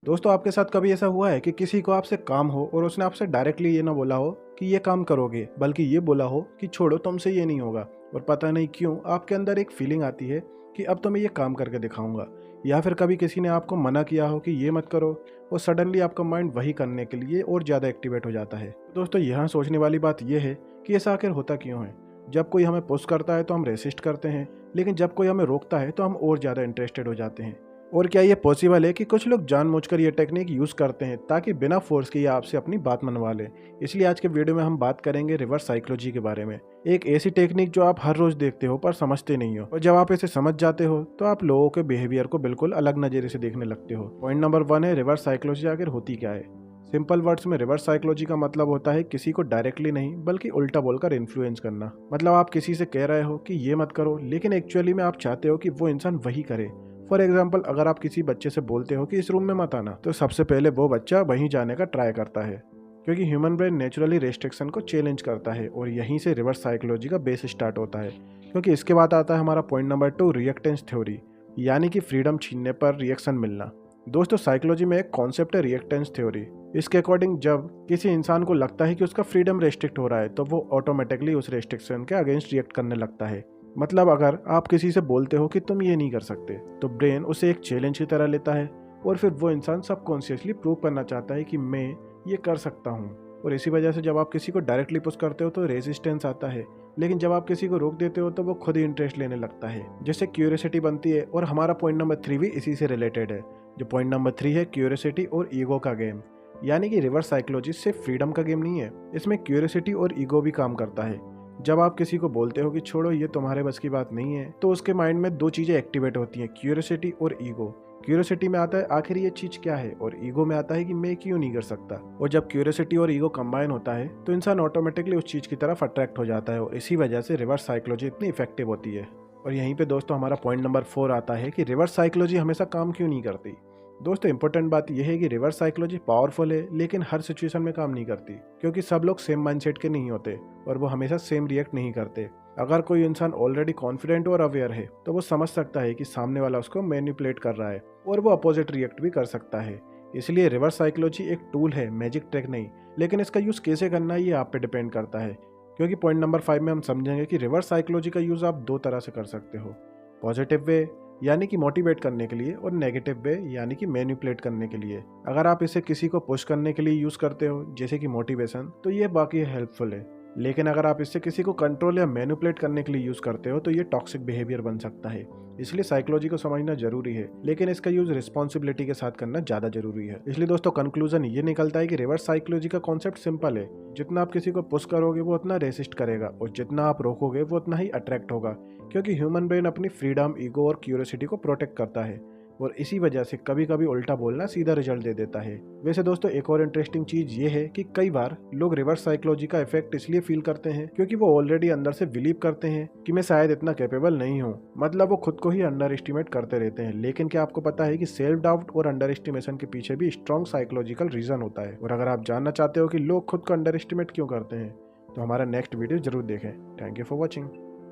दोस्तों आपके साथ कभी ऐसा हुआ है कि किसी को आपसे काम हो और उसने आपसे डायरेक्टली ये ना बोला हो कि ये काम करोगे, बल्कि ये बोला हो कि छोड़ो तुमसे ये नहीं होगा। और पता नहीं क्यों आपके अंदर एक फीलिंग आती है कि अब तो मैं ये काम करके दिखाऊंगा। या फिर कभी किसी ने आपको मना किया हो कि ये मत करो और सडनली आपका माइंड वही करने के लिए और ज़्यादा एक्टिवेट हो जाता है। दोस्तों यहाँ सोचने वाली बात यह है कि ऐसा आखिर होता क्यों है। जब कोई हमें पुश करता है तो हम रेसिस्ट करते हैं, लेकिन जब कोई हमें रोकता है तो हम और ज़्यादा इंटरेस्टेड हो जाते हैं। और क्या ये पॉसिबल है कि कुछ लोग जानबूझकर ये टेक्निक यूज़ करते हैं ताकि बिना फोर्स के ये आपसे अपनी बात मनवा लें। इसलिए आज के वीडियो में हम बात करेंगे रिवर्स साइकोलॉजी के बारे में। एक ऐसी टेक्निक जो आप हर रोज़ देखते हो पर समझते नहीं हो, और जब आप इसे समझ जाते हो तो आप लोगों के बिहेवियर को बिल्कुल अलग नज़रिए से देखने लगते हो। पॉइंट नंबर 1 है रिवर्स साइकोलॉजी आखिर होती क्या है। सिंपल वर्ड्स में रिवर्स साइकोलॉजी का मतलब होता है किसी को डायरेक्टली नहीं बल्कि उल्टा बोलकर इन्फ्लुएंस करना। मतलब आप किसी से कह रहे हो कि ये मत करो, लेकिन एक्चुअली में आप चाहते हो कि वो इंसान वही करे। फॉर एग्जाम्पल, अगर आप किसी बच्चे से बोलते हो कि इस रूम में मत आना, तो सबसे पहले वो बच्चा वहीं जाने का ट्राई करता है, क्योंकि ह्यूमन ब्रेन नेचुरली रेस्ट्रिक्शन को चैलेंज करता है। और यहीं से रिवर्स साइकोलॉजी का बेस स्टार्ट होता है। क्योंकि इसके बाद आता है हमारा पॉइंट नंबर 2, रिएक्टेंस थ्योरी, यानी कि फ्रीडम छीनने पर रिएक्शन मिलना। दोस्तों साइकोलॉजी में एक कॉन्सेप्ट है रिएक्टेंस थ्योरी। इसके अकॉर्डिंग जब किसी इंसान को लगता है कि उसका फ्रीडम रेस्ट्रिक्ट हो रहा है, तो वो ऑटोमेटिकली उस रेस्ट्रिक्शन के अगेंस्ट रिएक्ट करने लगता है। मतलब अगर आप किसी से बोलते हो कि तुम ये नहीं कर सकते, तो ब्रेन उसे एक चैलेंज की तरह लेता है, और फिर वो इंसान सबकॉन्शियसली प्रूव करना चाहता है कि मैं ये कर सकता हूँ। और इसी वजह से जब आप किसी को डायरेक्टली पुश करते हो तो रेजिस्टेंस आता है, लेकिन जब आप किसी को रोक देते हो तो वो खुद ही इंटरेस्ट लेने लगता है, जिससे क्यूरियोसिटी बनती है। और हमारा पॉइंट नंबर 3 भी इसी से रिलेटेड है। जो पॉइंट नंबर 3 है क्यूरियोसिटी और ईगो का गेम। यानी कि रिवर्स साइकोलॉजी सिर्फ फ्रीडम का गेम नहीं है, इसमें क्यूरियोसिटी और ईगो भी काम करता है। जब आप किसी को बोलते हो कि छोड़ो ये तुम्हारे बस की बात नहीं है, तो उसके माइंड में दो चीज़ें एक्टिवेट होती हैं, क्यूरियोसिटी और ईगो। क्यूरियोसिटी में आता है आखिर ये चीज़ क्या है, और ईगो में आता है कि मैं क्यों नहीं कर सकता। और जब क्यूरियोसिटी और ईगो कंबाइन होता है तो इंसान ऑटोमेटिकली उस चीज़ की तरफ अट्रैक्ट हो जाता है, और इसी वजह से रिवर्स साइकोलॉजी इतनी इफेक्टिव होती है। और यहीं पे दोस्तों हमारा पॉइंट नंबर 4 आता है कि रिवर्स साइकोलॉजी हमेशा काम क्यों नहीं करती। दोस्तों इंपॉर्टेंट बात यह है कि रिवर्स साइकोलॉजी पावरफुल है, लेकिन हर सिचुएशन में काम नहीं करती, क्योंकि सब लोग सेम माइंडसेट के नहीं होते और वो हमेशा सेम रिएक्ट नहीं करते। अगर कोई इंसान ऑलरेडी कॉन्फिडेंट और अवेयर है तो वो समझ सकता है कि सामने वाला उसको मैनिपुलेट कर रहा है, और वो अपोजिट रिएक्ट भी कर सकता है। इसलिए रिवर्स साइकोलॉजी एक टूल है, मैजिक ट्रिक नहीं। लेकिन इसका यूज़ कैसे करना है ये आप पे डिपेंड करता है। क्योंकि पॉइंट नंबर 5 में हम समझेंगे कि रिवर्स साइकोलॉजी का यूज़ आप दो तरह से कर सकते हो। पॉजिटिव वे, यानी कि मोटिवेट करने के लिए, और नेगेटिव वे यानी कि मैनिपुलेट करने के लिए। अगर आप इसे किसी को पुश करने के लिए यूज़ करते हो, जैसे कि मोटिवेशन, तो ये बाकी हेल्पफुल है। लेकिन अगर आप इससे किसी को कंट्रोल या मैनिपुलेट करने के लिए यूज़ करते हो तो ये टॉक्सिक बिहेवियर बन सकता है। इसलिए साइकोलॉजी को समझना जरूरी है, लेकिन इसका यूज़ रिस्पॉन्सिबिलिटी के साथ करना ज़्यादा जरूरी है। इसलिए दोस्तों कंक्लूजन ये निकलता है कि रिवर्स साइकोलॉजी का कॉन्सेप्ट सिंपल है। जितना आप किसी को पुश करोगे वो उतना रेसिस्ट करेगा, और जितना आप रोकोगे वो उतना ही अट्रैक्ट होगा। क्योंकि ह्यूमन ब्रेन अपनी फ्रीडम, ईगो और क्यूरियोसिटी को प्रोटेक्ट करता है, और इसी वजह से कभी कभी उल्टा बोलना सीधा रिजल्ट दे देता है। वैसे दोस्तों एक और इंटरेस्टिंग चीज़ ये है कि कई बार लोग रिवर्स साइकोलॉजी का इफेक्ट इसलिए फील करते हैं क्योंकि वो ऑलरेडी अंदर से बिलीव करते हैं कि मैं शायद इतना कैपेबल नहीं हूँ। मतलब वो खुद को ही अंडर एस्टिमेट करते रहते हैं। लेकिन क्या आपको पता है कि सेल्फ डाउट और अंडर एस्टिमेशन के पीछे भी स्ट्रॉन्ग साइकोलॉजिकल रीजन होता है। और अगर आप जानना चाहते हो कि लोग खुद को अंडर एस्टिमेट क्यों करते हैं, तो हमारा नेक्स्ट वीडियो जरूर देखें। Thank you for watching.